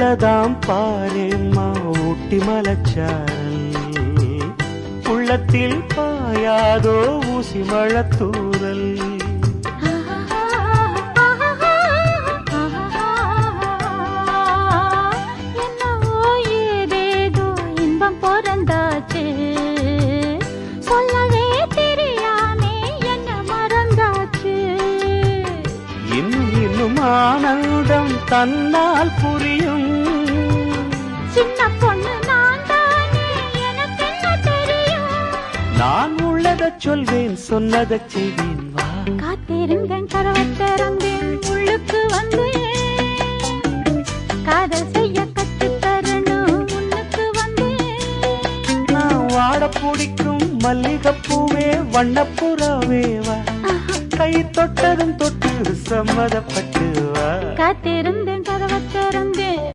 உள்ளதாம் பாரேம்மா ஊட்டி மலச்சாரல், உள்ளத்தில் பாயாதோ ஊசி மழத்தூரல். என்னவோ ஏதேதோ இன்பம் பிறந்தாச்சு, சொல்லவே தெரியாமே என்ன மறந்தாச்சு. இன்னும் இன்னும் ஆனந்தம் தன்னால் புரியும். சின்ன பொண்ணு நான் தானே, எனக்கு என்ன தெரியும். நான் உள்ளதைச் சொல்வேன், சொன்னதைச் செய்வேன். வா காத்திருந்தேன், கதவை திறந்தேன், உள்ளுக்கு வந்தேன். காதல் செய்ய கற்றுத் தரணும், முன்னுக்கு வந்தேன். நான் வாட பிடிக்கும் மல்லிகைப்பூவே வண்ணப்புறாவே வா, கை தொட்டதும் தொட்டு சம்மதப்பட்டு வா. காத்திருந்தேன்